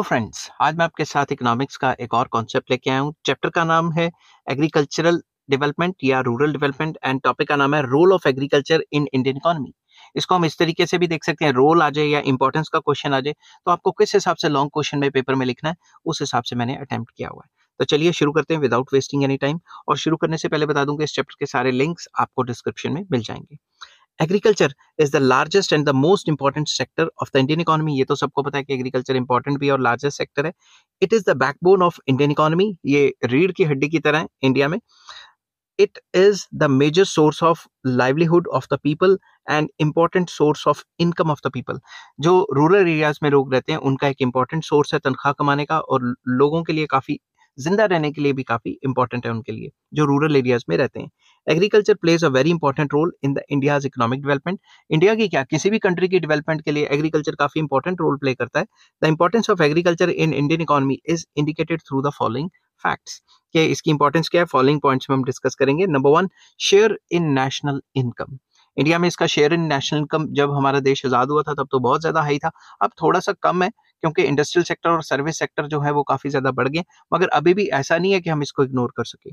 Friends, आज मैं आपके साथ इकोनॉमिक्स का एक और कॉन्सेप्ट लेके आया हूँ। चैप्टर का नाम है एग्रीकल्चरल डेवलपमेंट या रूरल डेवलपमेंट एंड टॉपिक का नाम है role of agriculture in Indian economy. इसको हम इस तरीके से भी देख सकते हैं, रोल आ जाए या इंपॉर्टेंस का क्वेश्चन आ जाए तो आपको किस हिसाब से लॉन्ग क्वेश्चन में पेपर में लिखना है, उस हिसाब से मैंने अटेम्प्ट किया हुआ है। तो चलिए शुरू करते हैं विदाउट वेस्टिंग एनी टाइम। और शुरू करने से पहले बता दूं कि इस चैप्टर के सारे लिंक्स आपको डिस्क्रिप्शन में मिल जाएंगे। Agriculture is the largest and the most important sector of the Indian economy. ये तो सबको पता है कि एग्रीकल्चर इंपॉर्टेंट भी और लार्जेस्ट सेक्टर है। It is the backbone of Indian economy. ये रीढ़ की हड्डी की तरह है इंडिया में। It is the major source of livelihood of the people and important source of income of the people. जो रूरल एरियाज में लोग रहते हैं उनका एक इंपॉर्टेंट सोर्स है तनख्वाह कमाने का, और लोगों के लिए काफी जिंदा रहने के लिए भी काफी इंपॉर्टेंट है उनके लिए जो रूरल एरियाज में रहते हैं। Agriculture plays a very important role in the India's economic development. India की क्या, किसी भी कंट्री की डेवलपमेंट के लिए एग्रीकल्चर काफी इंपॉर्टेंट रोल प्ले करता है। The importance of agriculture in Indian economy is indicated through the following facts. कि इसकी इंपॉर्टेंस क्या है, फॉलोइंग पॉइंट्स में हम डिस्कस करेंगे। Number 1, share in national income. India में इसका शेयर इन नेशनल इनकम जब हमारा देश आजाद हुआ था तब तो बहुत ज्यादा हाई था। अब थोड़ा सा कम है क्योंकि इंडस्ट्रियल सेक्टर और सर्विस सेक्टर जो है वो काफी ज्यादा बढ़ गए, मगर अभी भी ऐसा नहीं है कि हम इसको इग्नोर कर सके।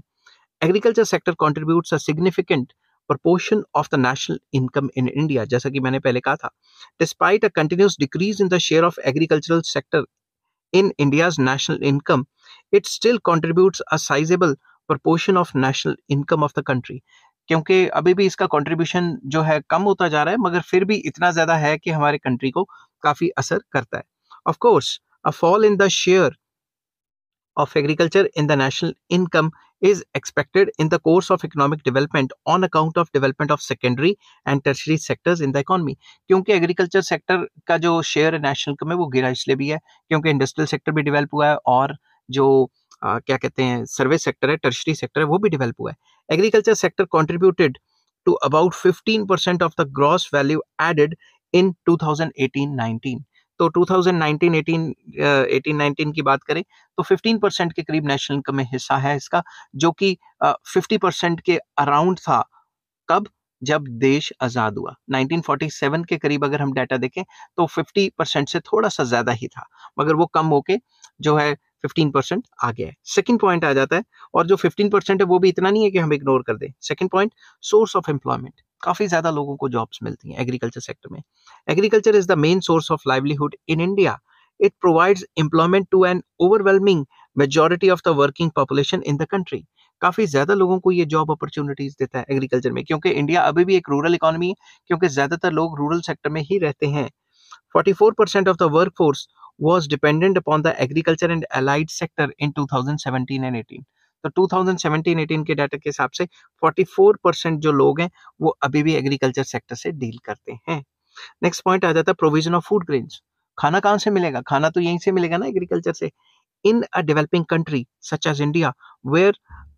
Agriculture sector contributes a significant proportion of the national income in India, जैसा कि मैंने पहले कहा था। Despite a continuous decrease in the share of agricultural sector in India's national income, it still contributes a sizable proportion of national income of the country। क्योंकि अभी भी इसका कंट्रीब्यूशन जो है कम होता जा रहा है, मगर फिर भी इतना ज्यादा है कि हमारे कंट्री को काफी असर करता है। Of course, a fall in the share of agriculture in the national income is expected in the course of economic development on account of development of secondary and tertiary sectors in the economy। क्योंकि agriculture sector का जो share national income है वो गिरा इसलिए भी है क्योंकि इंडस्ट्रियल सेक्टर भी डेवलप हुआ है, और जो क्या कहते हैं सर्विस सेक्टर है, टर्शरी सेक्टर है, वो भी डेवलप हुआ है। Agriculture sector contributed to about 15% of the gross value added in 2018-19। तो 2019 की बात करें तो 15% के करीब नेशनल इनकम में हिस्सा है इसका, जो कि 50% के अराउंड था। कब? जब देश आजाद हुआ 1947 के करीब अगर हम डाटा देखें तो 50% से थोड़ा सा ज्यादा ही था, मगर वो कम होके जो है 15% आ गया है। सेकंड पॉइंट आ जाता है, और जो 15% है वो भी इतना नहीं है कि हम इग्नोर कर दें। Second point, source of employment. काफी ज्यादा लोगों को जॉब्स मिलती हैं एग्रीकल्चर सेक्टर में। Agriculture is the main source of livelihood in India. It provides employment to an overwhelming majority of the working population in the country. काफी ज्यादा लोगों को ये जॉब अपॉर्चुनिटीज देता है एग्रीकल्चर में, क्योंकि इंडिया अभी भी एक रूरल इकोनॉमी है, क्योंकि ज्यादातर लोग रूरल सेक्टर में ही रहते हैं। 44% of the workforce was dependent upon the agriculture and allied sector in 2017 and 18। तो 2017-18 के डाटा के हिसाब से 44% जो लोग हैं वो अभी भी एग्रीकल्चर सेक्टर से डील करते हैं। नेक्स्ट पॉइंट आ जाता है प्रोविजन ऑफ फूड ग्रेन्स। खाना कहाँ से मिलेगा? खाना तो यहीं से मिलेगा ना, एग्रीकल्चर से। In a developing country such as India, where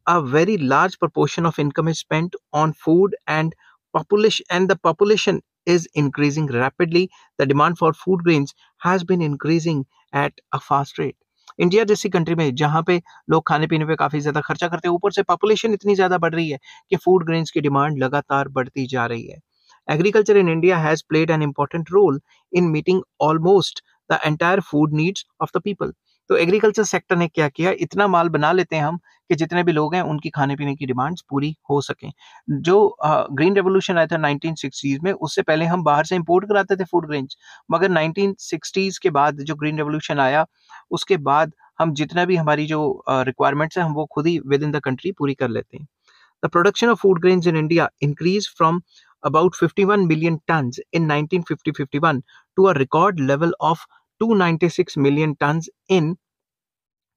a very large proportion of income is spent on food and the population is increasing rapidly, the demand for food grains has been increasing at a fast rate। India जैसी country में जहाँ पे लोग खाने पीने पे काफी ज्यादा खर्चा करते हैं, ऊपर से पॉपुलेशन इतनी ज्यादा बढ़ रही है कि फूड ग्रेन्स की डिमांड लगातार बढ़ती जा रही है। Agriculture in India has played an important role in meeting almost the entire food needs of the people। तो एग्रीकल्चर सेक्टर ने क्या किया, इतना माल बना लेते हैं हम कि जितने भी लोग हैं उनकी खाने पीने की डिमांड्स पूरी हो सकें। जो ग्रीन रेवोल्यूशन आया था 1960s में, उससे पहले हम बाहर से इंपोर्ट कराते थे फूड ग्रेन्स, मगर 1960s के बाद जो ग्रीन रेवोल्यूशन आया उसके बाद हम जितना भी हमारी जो रिक्वायरमेंट्स है हम वो खुद ही विद इन द कंट्री पूरी कर लेते हैं। The production of food grains in India increased from about 51 million tons in 1950-51 to a record level of 296 million tons in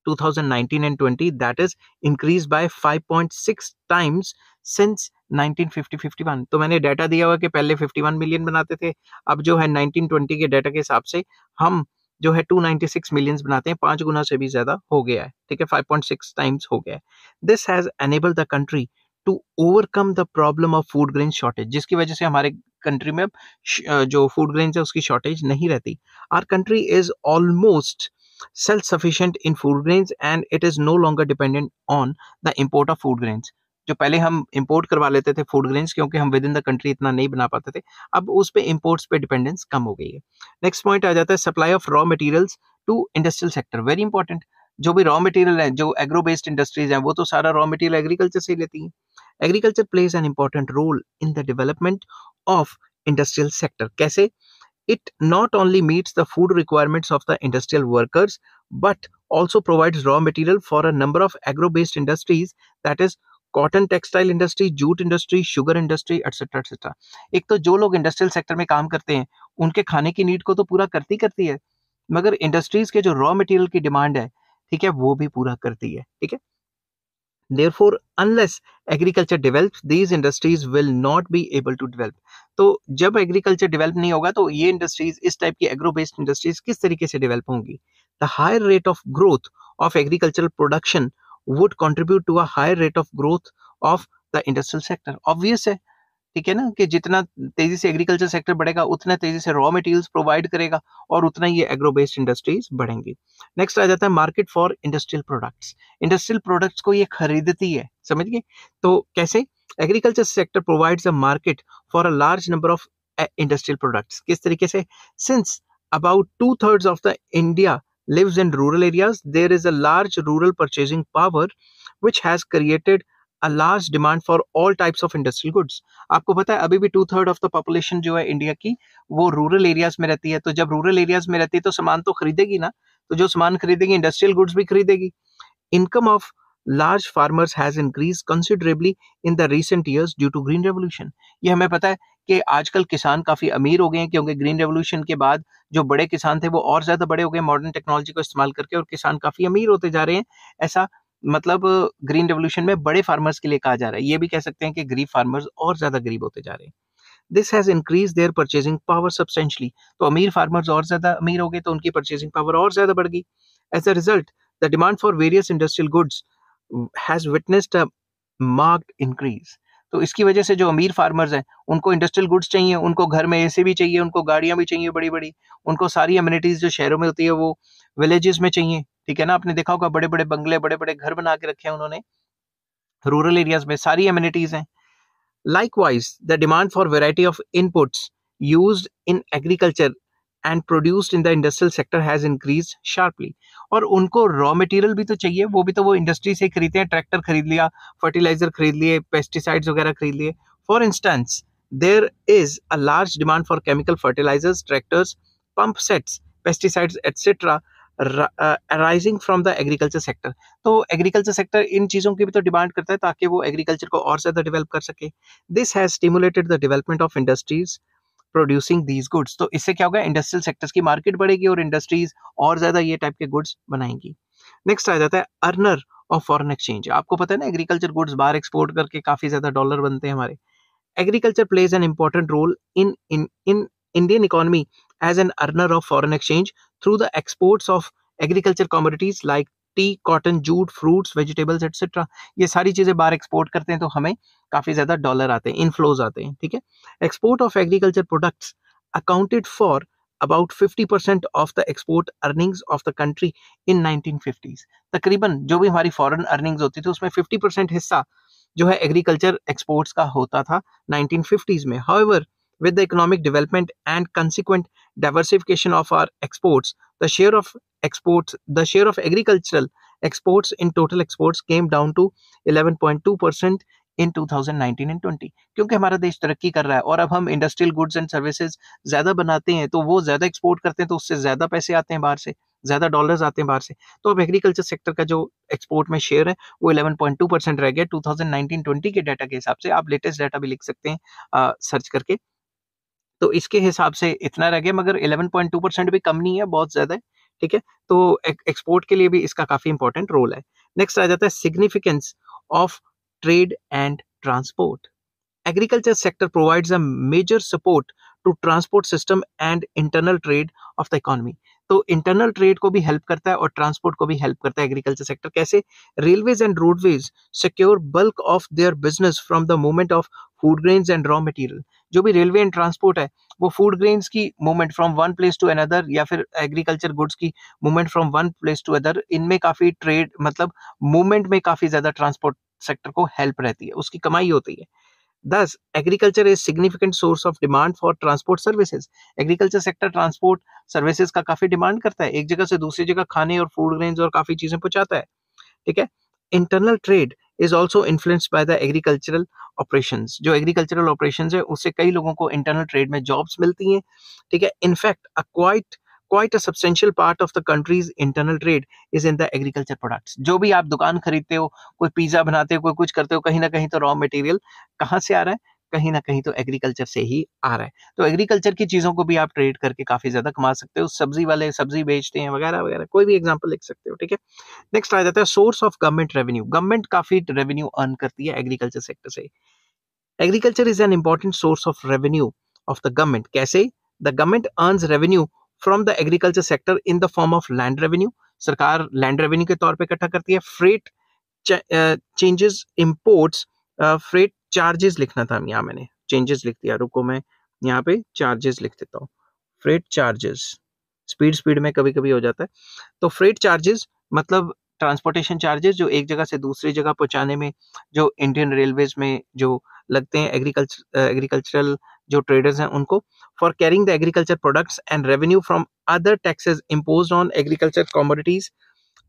2019 and 20, that is increased by 5.6 times since 1950-51। तो मैंने data दिया हुआ कि पहले 51 मिलियन बनाते थे, अब जो है 1920 के डाटा के हिसाब से हम जो है 296 मिलियंस बनाते हैं, 5 गुना से भी ज्यादा हो गया है। ठीक है, 5.6 टाइम्स हो गया है। This has enabled the country to overcome the problem of food grain shortage, जिसकी वजह से हमारे कंट्री में जो फूड ग्रेन्स है उसकी शॉर्टेज नहीं रहती। Our country is almost self sufficient in food grains and it is no longer dependent on the import of food grains. जो पहले हम इंपोर्ट करवा लेते थे फूड ग्रेन्स क्योंकि हम विद इन द कंट्री इतना नहीं बना पाते थे, अब उस पे इंपोर्ट्स पे डिपेंडेंस कम हो गई है। नेक्स्ट पॉइंट आ जाता है supply of raw materials to industrial sector, very important. जो भी रॉ मटेरियल है, जो एग्रो बेस्ड इंडस्ट्रीज हैं, वो तो सारा रॉ मटेरियल एग्रीकल्चर से ही लेती हैं। Agriculture plays an important role in the development of industrial sector. कैसे? It not only meets the food requirements of the industrial workers, but also provides raw material for a number of agro-based industries, that is cotton textile industry, jute industry, sugar industry, etc. etc. एक तो जो लोग industrial sector में काम करते हैं, उनके खाने की नीड को तो पूरा करती है, मगर इंडस्ट्रीज के जो रॉ मटेरियल की डिमांड है, ठीक है, वो भी पूरा करती है। ठीक है, Therefore, unless agriculture develops, these industries will not be able to develop. तो जब एग्रीकल्चर डेवलप नहीं होगा तो ये इंडस्ट्रीज, इस टाइप की एग्रो बेस्ड इंडस्ट्रीज किस तरीके से डेवलप होंगी? The higher rate of growth of agricultural production would contribute to a higher rate of growth of the industrial sector. Obvious है, ठीक है ना, कि जितना तेजी से एग्रीकल्चर सेक्टर बढ़ेगा, उतना तेजी से रॉ मटेरियल्स प्रोवाइड करेगा और उतना ही ये एग्रो बेस्ड इंडस्ट्रीज बढ़ेंगी। नेक्स्ट आ जाता है market for industrial products. Industrial products को ये खरीदती है, समझ गए? तो कैसे? Agriculture sector provides a market for a large number of industrial products. किस तरीके से? Since about 2/3 of the India lives in rural areas, there is a large rural purchasing power which has created a large demand for all types of industrial goods. आपको पता है अभी भी 2/3 of the population जो है India की, वो rural areas में रहती है। तो जब रूरल एरियाज में रहती है तो सामान तो खरीदेगी ना, तो जो सामान खरीदेगी इंडस्ट्रियल गुड्स भी खरीदेगी। Income of large farmers has increased considerably in the recent years due to green revolution. ये हमें पता है कि आजकल किसान काफी अमीर हो गए हैं, क्योंकि ग्रीन रेवोल्यूशन के बाद जो बड़े किसान थे वो और ज्यादा बड़े हो गए मॉडर्न टेक्नोलॉजी को इस्तेमाल करके, और किसान काफी अमीर होते जा रहे हैं। ऐसा मतलब ग्रीन रेवोल्यूशन में बड़े फार्मर्स के लिए कहा जा रहा है। ये भी कह सकते हैं कि गरीब फार्मर्स और ज्यादा गरीब होते जा रहे हैं। This has increase their purchasing power substantially. तो अमीर फार्मर्स और ज्यादा अमीर हो गए तो उनकी परचेजिंग पावर और ज्यादा बढ़ गई। As a result the demand for various industrial goods has witnessed a marked increase. तो इसकी वजह से जो अमीर फार्मर्स हैं, उनको इंडस्ट्रियल गुड्स चाहिए, उनको घर में एसी भी चाहिए, उनको गाड़ियां भी चाहिए बड़ी बड़ी, उनको सारी अम्यूनिटीज जो शहरों में होती है वो विलेजेस में चाहिए। ठीक है ना, आपने देखा होगा बड़े बड़े बंगले, बड़े बड़े घर बना के रखे हैं उन्होंने, रूरल एरियाज में सारी अम्यूनिटीज हैं। Likewise, the demand for variety of inputs used in agriculture and produced in the industrial sector has increased sharply. और उनको रॉ मटेरियल भी तो चाहिए, वो भी तो वो इंडस्ट्री से खरीदते हैं। ट्रैक्टर खरीद लिया, फर्टिलाइजर खरीद लिए, पेस्टिसाइड्स वगैरह खरीद लिए। For instance, there is a large demand for chemical fertilisers, tractors, pump sets, pesticides etcetera arising from the agriculture sector. तो एग्रीकल्चर सेक्टर इन चीज़ों की भी तो डिमांड करता है ताकि वो एग्रीकल्चर को और ज़्यादा डेवलप कर सके। This has stimulated the development of industries producing these goods. तो इससे क्या होगा? इंडस्ट्रियल सेक्टर्स की मार्केट बढ़ेगी और इंडस्ट्रीज और ज़्यादा ये टाइप के गुड्स बनाएंगी। नेक्स्ट आ जाता है अर्नर ऑफ फॉरेन एक्सचेंज। आपको पता है ना, एग्रीकल्चर गुड्स बाहर एक्सपोर्ट करके काफ़ी ज़्यादा डॉलर बनते हैं हमारे। Agriculture plays an important role in Indian economy as an earner of foreign exchange through the exports of agriculture commodities like T, cotton, jute, fruits, vegetables etcetera. ये सारी चीजें बाहर एक्सपोर्ट करते हैं तो हमें काफी ज्यादा डॉलर आते हैं, इनफ्लोज आते हैं। ठीक है, export of agriculture products accounted for about 50% of the export earnings of the country in 1950s। तकरीबन जो भी हमारी फॉरेन अर्निंग्स होती थी उसमें 50% हिस्सा जो है एग्रीकल्चर एक्सपोर्ट्स का होता था 1950s में। However, with the economic development and consequent diversification of our exports, the share of agricultural exports in total exports came down to 11.2% in 2019 and 20। क्योंकि हमारा देश तरक्की कर रहा है और अब हम इंडस्ट्रियल गुड्स एंड सर्विसेज ज्यादा बनाते हैं, तो वो ज्यादा एक्सपोर्ट करते हैं, तो उससे ज्यादा पैसे आते हैं बाहर से, ज्यादा डॉलर्स आते हैं बाहर से। तो अब एग्रीकल्चर सेक्टर का जो एक्सपोर्ट में शेयर है वो 11.2% रह गया 2019-20 के डाटा के हिसाब से। आप लेटेस्ट डाटा भी लिख सकते हैं सर्च करके। तो इसके हिसाब से इतना रह गया, मगर 11.2% भी कम नहीं है, बहुत ज्यादा है। ठीक है, तो एक्सपोर्ट के लिए भी इसका काफी इंपॉर्टेंट रोल है। नेक्स्ट आ जाता है significance of trade and transport. Agriculture sector provides a major support to transport system and internal trade of the economy। तो इंटरनल ट्रेड को भी हेल्प करता है और ट्रांसपोर्ट को भी हेल्प करता है एग्रीकल्चर सेक्टर। कैसे? Railways and roadways secure bulk of their business from the movement of food grains and raw material. जो भी रेलवे एंड ट्रांसपोर्ट है वो फूड ग्रेन्स की movement from one place to another, या फिर एग्रीकल्चर गुड्स की movement from one place to other, इनमें काफी ट्रेड मतलब मूवमेंट में काफी ज्यादा ट्रांसपोर्ट सेक्टर को हेल्प रहती है, उसकी कमाई होती है। Thus, agriculture is significant source of demand for transport services. Agriculture sector transport services का काफी डिमांड करता है, एक जगह से दूसरी जगह खाने और फूड ग्रेन्स और काफी चीजें पहुंचाता है, ठीक है। Internal trade is also influenced by the agricultural operations. जो एग्रीकल्चरल ऑपरेशंस है उससे कई लोगों को इंटरनल ट्रेड में जॉब्स मिलती हैं, ठीक है। In fact quite a substantial part of the country's internal trade is in the agriculture products। जो भी आप दुकान खरीदते हो, कोई पिज्जा बनाते हो, कोई कुछ करते हो, कहीं ना कहीं तो रॉ मटेरियल कहाँ से आ रहा है, कहीं ना कहीं तो एग्रीकल्चर से ही आ रहा है। तो एग्रीकल्चर की चीजों को भी आप ट्रेड करके काफी ज्यादा कमा सकते हो। सब्जी वाले सब्जी बेचते हैं वगैरह वगैरह, कोई भी एग्जांपल लिख सकते हो, ठीक है। नेक्स्ट आ जाता है source of government revenue. Government काफी रेवेन्यू अर्न करती है एग्रीकल्चर सेक्टर से। Agriculture is an important source of revenue of the government. कैसे? The government earns revenue from the agriculture sector in the form of land revenue. सरकार land revenue के तौर पे इकट्ठा करती है। Freight changes imports, freight charges लिखना था यहाँ, मैंने चेंजेस लिख दिया, रुको मैं यहाँ पे चार्जेस लिख देता हूँ। फ्रेट चार्जेस, स्पीड में कभी कभी हो जाता है। तो फ्रेट चार्जेस मतलब ट्रांसपोर्टेशन चार्जेस जो एक जगह से दूसरी जगह पहुंचाने में जो इंडियन रेलवेज में जो लगते हैं एग्रीकल्चरल जो ट्रेडर्स हैं उनको, for carrying the agriculture products and revenue from other taxes imposed on agriculture commodities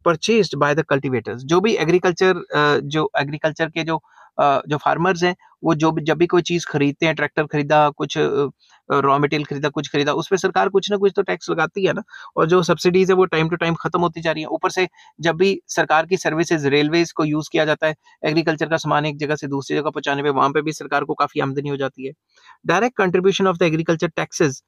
purchased by the cultivators. जो भी एग्रीकल्चर के जो फार्मर्स हैं वो जब भी कोई चीज खरीदते हैं, ट्रैक्टर खरीदा, कुछ रॉ मटेरियल खरीदा, कुछ खरीदा, उस पर सरकार कुछ ना कुछ तो टैक्स लगाती है ना। और जो सब्सिडीज है वो टाइम टू टाइम खत्म होती जा रही है। ऊपर से जब भी सरकार की सर्विसेज रेलवेज को यूज किया जाता है एग्रीकल्चर का सामान एक जगह से दूसरी जगह पहुंचाने में, वहां पे भी सरकार को काफी आमदनी हो जाती है। Direct contribution of the agriculture taxes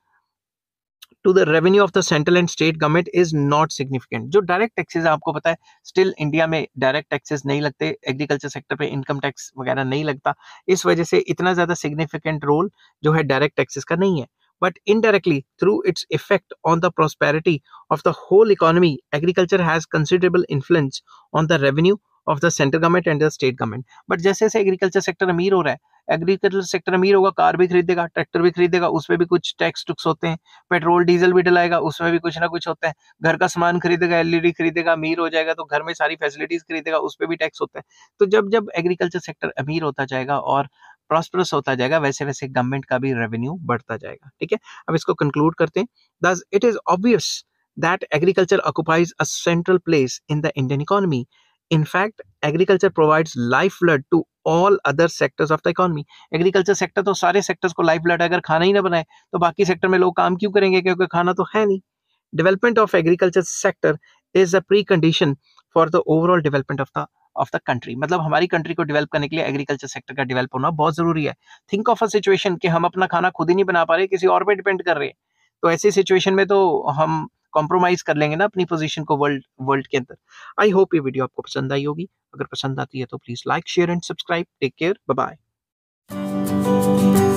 to the revenue of the central and state government is not significant. जो डायरेक्ट टैक्सेस है आपको पता है स्टिल इंडिया में डायरेक्ट टैक्सेस नहीं लगते, एग्रीकल्चर सेक्टर पे इनकम टैक्स वगैरह नहीं लगता, इस वजह से इतना ज्यादा सिग्निफिकेंट रोल जो है डायरेक्ट टैक्सेस का नहीं है। But indirectly, through its effect on the prosperity of the whole economy, agriculture has considerable influence on the revenue of the central government and the state government। But जैसे जैसे agriculture sector अमीर हो रहा है, agriculture sector अमीर होगा, car भी खरीदेगा, ट्रैक्टर भी खरीदेगा, उसमें भी कुछ टैक्स टुक्स होते हैं, पेट्रोल डीजल भी डलाएगा, उसमें भी कुछ ना कुछ होता है, घर का सामान खरीदेगा, एलईडी खरीदेगा, अमीर हो जाएगा तो घर में सारी फैसिलिटीज खरीदेगा, उस पर भी टैक्स होता है। तो जब जब एग्रीकल्चर सेक्टर अमीर होता जाएगा और प्रॉस्परस होता जाएगा, वैसे वैसे गवर्नमेंट का भी रेवेन्यू बढ़ता जाएगा, ठीक है। अब इसको कंक्लूड करते हैं। Thus, it is obvious that agriculture occupies a central place in the Indian economy। In fact, agriculture provides lifeblood to all other sectors of the economy। Agriculture sector तो सारे सेक्टर्स को लाइफब्लड है, अगर खाना ही ना बनाए तो बाकी सेक्टर में लोग काम क्यों करेंगे, क्योंकि खाना तो है नहीं। Development of agriculture sector is a precondition for the overall development of the country। मतलब हमारी कंट्री को डेवलप करने के लिए एग्रीकल्चर सेक्टर का डेवलप होना बहुत जरूरी है। थिंक ऑफ अ सिचुएशन कि हम अपना खाना खुद ही नहीं बना पा रहे, किसी और पे डिपेंड कर रहे हैं, तो ऐसी सिचुएशन में तो हम कॉम्प्रोमाइज कर लेंगे ना अपनी पोजीशन को वर्ल्ड के अंदर। आई होप ये वीडियो आपको पसंद आई होगी। अगर पसंद आती है तो please like, share and subscribe. Take care, bye bye.